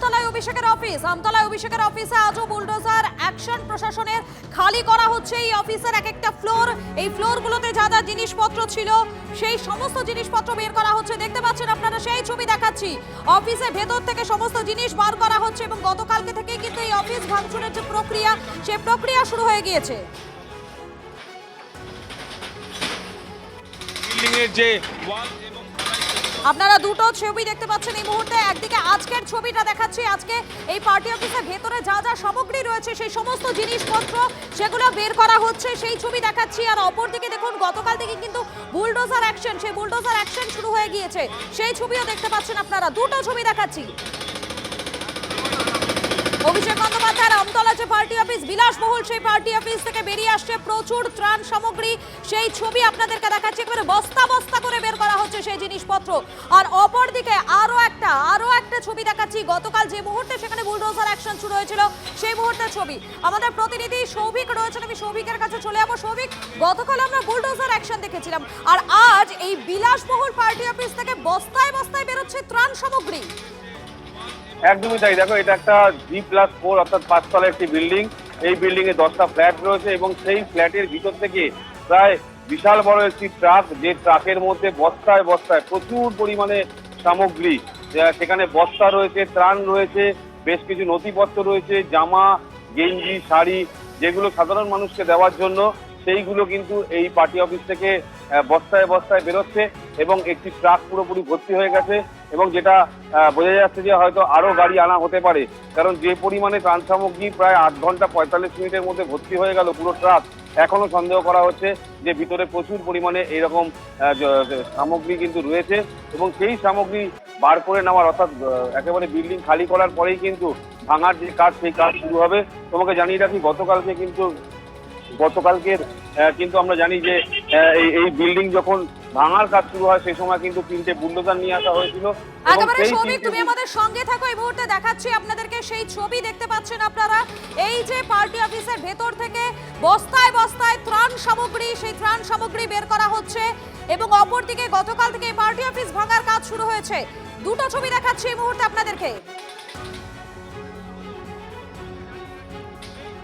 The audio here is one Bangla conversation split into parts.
আমতলায় অভিষেকের অফিসে আজও বুলডোজার অ্যাকশন প্রশাসনের। খালি করা হচ্ছে এই অফিসের এক একটা ফ্লোর। এই ফ্লোরগুলোতে যা যা জিনিসপত্র ছিল সেই সমস্ত জিনিসপত্র বের করা হচ্ছে। দেখতে পাচ্ছেন আপনারা, সেই ছবি দেখাচ্ছি। অফিসের ভেতর থেকে সমস্ত জিনিস বার করা হচ্ছে এবং গতকালকে থেকেই কিন্তু এই অফিস ভাঙচুরের যে প্রক্রিয়া, সেই প্রক্রিয়া শুরু হয়ে গিয়েছে। আপনারা দুটো ছবি দেখতে পাচ্ছেন এই মুহূর্তে। একদিকে আজকের ছবিটা দেখাচ্ছি, আজকে এই পার্টি অফিসের ভেতরে যা যা সামগ্রী রয়েছে সেই সমস্ত জিনিসপত্র সেগুলো বের করা হচ্ছে, সেই ছবি দেখাচ্ছি। আর অপরদিকে দেখুন, গতকাল থেকে কিন্তু বুলডোজার অ্যাকশন, সেই বুলডোজার অ্যাকশন শুরু হয়ে গিয়েছে, সেই ছবিও দেখতে পাচ্ছেন আপনারা। দুটো ছবি দেখাচ্ছি। অভিষেক বন্দ্যোপাধ্যায়ের আমতলা যে পার্টি অফিস, বিলাসবহুল সেই পার্টি অফিস থেকে বেরিয়ে আসছে প্রচুর ত্রাণ সামগ্রী, সেই ছবি আপনাদেরকে দেখাচ্ছি। একেবারে বস্তা বস্তা করে বের করা হচ্ছে সেই জিনিসপত্র। আর অপরদিকে আরো একটা ছবি দেখাচ্ছি, গতকাল যে মুহূর্তে সেখানে বুলডোজার অ্যাকশন শুরু হয়েছিল সেই মুহূর্তের ছবি। আমাদের প্রতিনিধি সৌভিক রয়েছেন, আমি সৌভিকের কাছে চলে যাবো। সৌভিক, গতকাল আমরা বুলডোজার অ্যাকশন দেখেছিলাম, আর আজ এই বিলাসবহুল পার্টি অফিস থেকে বস্তায় বস্তায় বেরোচ্ছে ত্রাণ সামগ্রী। একদমই তাই। দেখো, এটা একটা G+4 অর্থাৎ 5 তলার একটি বিল্ডিং। এই বিল্ডিং এ 10টা ফ্ল্যাট রয়েছে এবং সেই ফ্ল্যাটের ভিতর থেকে প্রায় বিশাল বড় একটি ট্রাক, যে ট্রাকের মধ্যে বস্তায় বস্তায় প্রচুর পরিমাণে সামগ্রী, সেখানে বস্তা রয়েছে, ত্রাণ রয়েছে, বেশ কিছু নথিপত্র রয়েছে, জামা, গেঞ্জি, শাড়ি, যেগুলো সাধারণ মানুষকে দেওয়ার জন্য, সেইগুলো কিন্তু এই পার্টি অফিস থেকে বস্তায় বস্তায় বেরোচ্ছে এবং একটি ট্রাক পুরোপুরি ভর্তি হয়ে গেছে। এবং যেটা বোঝা যাচ্ছে যে হয়তো আরো গাড়ি আনা হতে পারে, কারণ যে পরিমাণে ত্রাণ সামগ্রী প্রায় 8 ঘন্টা 45 মিনিটের মধ্যে ভর্তি হয়ে গেল পুরো ট্রাক। এখনো সন্দেহ করা হচ্ছে যে ভিতরে প্রচুর পরিমাণে এইরকম সামগ্রী কিন্তু রয়েছে এবং সেই সামগ্রী বার করে নেওয়ার, অর্থাৎ একেবারে বিল্ডিং খালি করার পরেই কিন্তু ভাঙার যে কাজ, সেই কাজ শুরু হবে। তোমাকে জানিয়ে রাখি, গতকালকের কিন্তু আমরা জানি যে এই বিল্ডিং যখন ভাঙার কাজ শুরু হয় সেই সময় কিন্তু 3টে বুলডোজার নিয়ে আসা হয়েছিল। একেবারে সৌভিক, তুমি আমাদের সঙ্গে থাকো, এই মুহূর্তে দেখাচ্ছি আপনাদেরকে সেই ছবি। দেখতে পাচ্ছেন আপনারা, এই যে পার্টি অফিসের ভেতর থেকে বস্তায় বস্তায় ত্রাণ সামগ্রী, সেই ত্রাণ সামগ্রী বের করা হচ্ছে এবং অপরদিকে গতকাল থেকে এই পার্টি অফিস ভাঙার কাজ শুরু হয়েছে। দুটো ছবি দেখাচ্ছি এই মুহূর্তে আপনাদেরকে।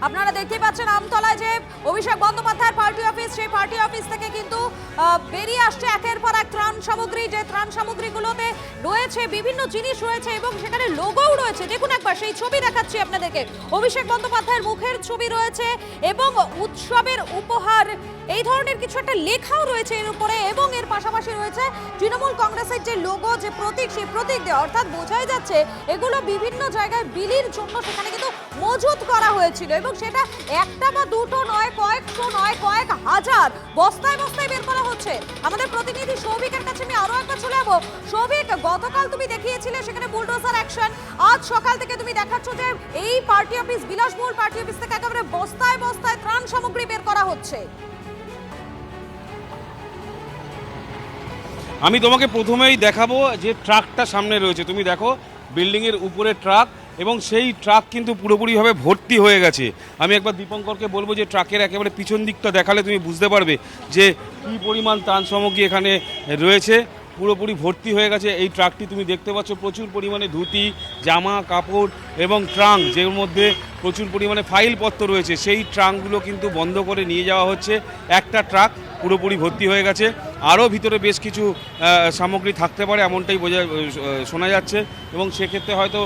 আপনারা দেখতেই পাচ্ছেন আমতলায় যে অভিষেক বন্দ্যোপাধ্যায়ের পার্টি অফিস, সেই পার্টি অফিস থেকে কিন্তু বেরিয়ে আসছে একের পর এক ত্রাণ সামগ্রী। যে ত্রাণ সামগ্রীগুলোতে রয়েছে বিভিন্ন জিনিস রয়েছে এবং সেখানে লোগোও রয়েছে। দেখুন একবার সেই ছবি দেখাচ্ছি আপনাদেরকে। অভিষেক বন্দ্যোপাধ্যায়ের মুখের ছবি রয়েছে এবং উৎসবের উপহার, এই ধরনের কিছু একটা লেখাও রয়েছে এর উপরে। এবং এর পাশাপাশি রয়েছে তৃণমূল কংগ্রেসের যে লোগো, যে প্রতীক, সেই প্রতীক দেওয়া। অর্থাৎ বোঝাই যাচ্ছে এগুলো বিভিন্ন জায়গায় বিলির জন্য সেখানে কিন্তু মজুত করা হয়েছিল এবং সেটা একটা বা দুটো নয়, কয়েকশো নয়, কয়েক হাজার বস্তায় বস্তায় বের করা হচ্ছে। আমাদের প্রতিনিধি সৌভিকের কাছে আমি আরো একবার চলে যাবো। সৌভিক, গতকাল তুমি দেখিয়েছিলে সেখানে বুলডোজার অ্যাকশন, আজ সকাল থেকে তুমি দেখাচ্ছ যে এই পার্টি অফিস, বিলাসবহুল পার্টি অফিস থেকে একেবারে বস্তায় বস্তায় ত্রাণ সামগ্রী বের করা হচ্ছে। আমি তোমাকে প্রথমেই দেখাবো যে ট্রাকটা সামনে রয়েছে। তুমি দেখো, বিল্ডিংয়ের উপরে ট্রাক এবং সেই ট্রাক কিন্তু পুরোপুরিভাবে ভর্তি হয়ে গেছে। আমি একবার দীপঙ্করকে বলবো যে ট্রাকের একেবারে পিছন দিকটা দেখালে তুমি বুঝতে পারবে যে কী পরিমাণ ত্রাণ সামগ্রী এখানে রয়েছে। পুরোপুরি ভর্তি হয়ে গেছে এই ট্রাকটি। তুমি দেখতে পাচ্ছ প্রচুর পরিমাণে ধুতি, জামা কাপড় এবং ট্রাঙ্ক, যের মধ্যে প্রচুর পরিমাণে ফাইলপত্র রয়েছে, সেই ট্রাঙ্কগুলো কিন্তু বন্ধ করে নিয়ে যাওয়া হচ্ছে। একটা ট্রাক পুরোপুরি ভর্তি হয়ে গেছে। আরও ভিতরে বেশ কিছু সামগ্রী থাকতে পারে এমনটাই শোনা যাচ্ছে এবং সেক্ষেত্রে হয়তো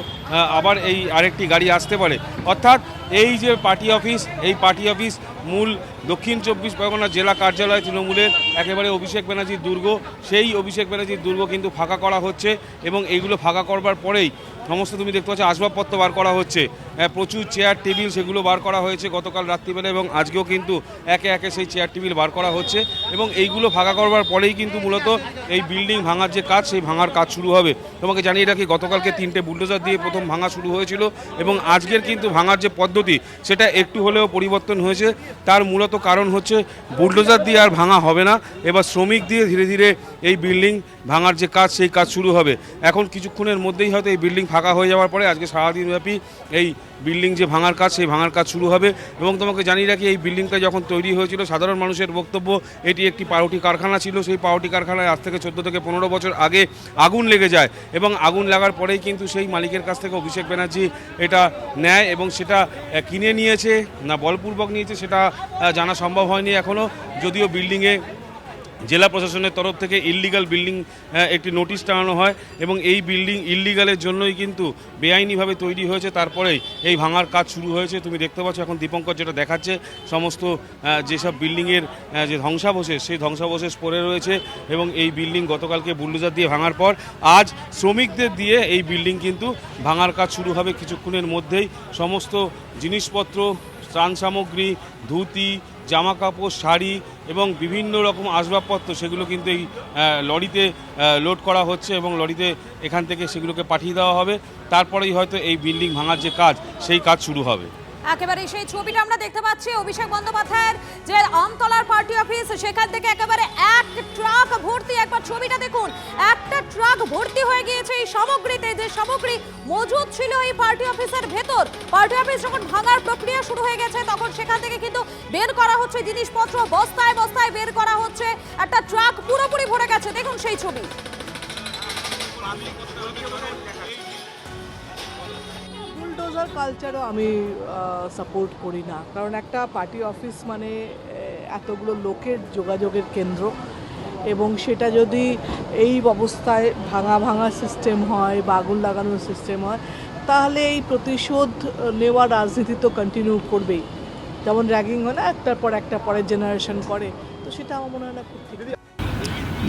আবার এই আরেকটি গাড়ি আসতে পারে। অর্থাৎ এই যে পার্টি অফিস, এই পার্টি অফিস মূল দক্ষিণ 24 পরগনা জেলা কার্যালয় তৃণমূলের একেবারে অভিষেক ব্যানার্জির দুর্গ, সেই অভিষেক ব্যানার্জির দুর্গ কিন্তু ফাঁকা করা হচ্ছে এবং এইগুলো ফাঁকা করবার পরেই সমস্ত তুমি দেখতে পাচ্ছ আসবাবপত্র বার করা হচ্ছে। প্রচুর চেয়ার টেবিল সেগুলো বার করা হয়েছে গতকাল রাত্রিবেলা এবং আজকেও কিন্তু একে একে সেই চেয়ার টেবিল বার করা হচ্ছে এবং এইগুলো ফাঁকা করবার পরেই কিন্তু মূলত এই বিল্ডিং ভাঙার যে কাজ, সেই ভাঙার কাজ শুরু হবে। তোমাকে জানিয়ে রাখি, গতকালকে 3টে বুলডোজার দিয়ে প্রথম ভাঙা শুরু হয়েছিল এবং আজকের কিন্তু ভাঙার যে পদ্ধতি সেটা একটু হলেও পরিবর্তন হয়েছে। তার মূলত কারণ হচ্ছে বুলডোজার দিয়ে আর ভাঙা হবে না, এবার শ্রমিক দিয়ে ধীরে ধীরে এই বিল্ডিং ভাঙার যে কাজ সেই কাজ শুরু হবে। এখন কিছুক্ষণের মধ্যেই হয়তো এই বিল্ডিং ফাঁকা হয়ে যাওয়ার পরে আজকে সারাদিনব্যাপী এই বিল্ডিং যে ভাঙার কাজ সেই ভাঙার কাজ শুরু হবে। এবং তোমাকে জানিয়ে রাখি, এই বিল্ডিংটা যখন তৈরি হয়েছিল সাধারণ মানুষের বক্তব্য এটি একটি পাউরুটি কারখানা ছিল। সেই পাউরুটি কারখানায় আজ থেকে 14 থেকে 15 বছর আগে আগুন লেগে যায় এবং আগুন লাগার পরেই কিন্তু সেই মালিকের কাছ থেকে অভিষেক ব্যানার্জি এটা নেয় এবং সেটা কিনে নিয়েছে না বলপূর্বক নিয়েছে সেটা জানা সম্ভব হয়নি এখনও, যদিও বিল্ডিংয়ে জেলা প্রশাসনের তরফ থেকে ইল্লিগাল বিল্ডিং একটি নোটিশ টাঙানো হয় এবং এই বিল্ডিং ইল্লিগালের জন্যই কিন্তু বেআইনিভাবে তৈরি হয়েছে, তারপরেই এই ভাঙার কাজ শুরু হয়েছে। তুমি দেখতে পাচ্ছ এখন দীপঙ্কর যেটা দেখাচ্ছে সমস্ত যেসব বিল্ডিংয়ের যে ধ্বংসাবশেষ সেই ধ্বংসাবশেষ পড়ে রয়েছে এবং এই বিল্ডিং গতকালকে বুলডোজার দিয়ে ভাঙার পর আজ শ্রমিকদের দিয়ে এই বিল্ডিং কিন্তু ভাঙার কাজ শুরু হবে কিছুক্ষণের মধ্যেই। সমস্ত জিনিসপত্র, ত্রাণ সামগ্রী, ধুতি, জামা কাপড়, শাড়ি এবং বিভিন্ন রকম আসবাবপত্র সেগুলো কিন্তু এই লরিতে লোড করা হচ্ছে এবং লরিতে এখান থেকে সেগুলোকে পাঠিয়ে দেওয়া হবে। তারপরেই হয়তো এই বিল্ডিং ভাঙার যে কাজ সেই কাজ শুরু হবে। একেবারে সেই ছবিটা আমরা দেখতে পাচ্ছি অভিষেক বন্দ্যোপাধ্যায়ের যে আমতলার পার্টি অফিস, সেখান থেকে একেবারে এক ট্রাক ভর্তি, একবার ছবিটা দেখুন, একটা ট্রাক ভর্তি হয়ে গিয়েছে এই সামগ্রীতে, যে সামগ্রী মজুদ ছিল এই পার্টি অফিসের ভেতর। পার্টি অফিস যখন ভাঙার প্রক্রিয়া শুরু হয়ে গেছে তখন সেখান থেকে কিন্তু বের করা হচ্ছে জিনিসপত্র, বস্তায় বস্তায় বের করা হচ্ছে, একটা ট্রাক পুরোপুরি ভরে গেছে। দেখুন সেই ছবি। বুলডোজার কালচারও আমি সাপোর্ট করি না, কারণ একটা পার্টি অফিস মানে এতগুলো লোকের যোগাযোগের কেন্দ্র এবং সেটা যদি এই অবস্থায় ভাঙা সিস্টেম হয় বা আগুন লাগানোর সিস্টেম হয় তাহলে এই প্রতিশোধ নেওয়ার রাজনীতি তো কন্টিনিউ করবেই। যেমন র্যাগিং হয় না, একটার পর একটা পরের জেনারেশন করে, তো সেটা আমার মনে হয় না খুব ঠিক।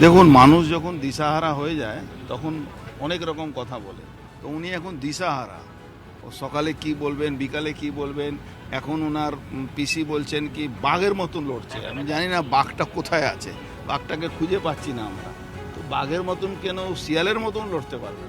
দেখুন, মানুষ যখন দিশাহারা হয়ে যায় তখন অনেক রকম কথা বলে, তো উনি এখন দিশাহারা। ও সকালে কি বলবেন, বিকালে কি বলবেন, এখন ওনার পিসি বলছেন কি বাঘের মতন লড়ছে। আমি জানি না বাঘটা কোথায় আছে, বাঘটাকে খুঁজে পাচ্ছি না আমরা। তো বাঘের মতন কেন শিয়ালের মতন লড়তে পারবে?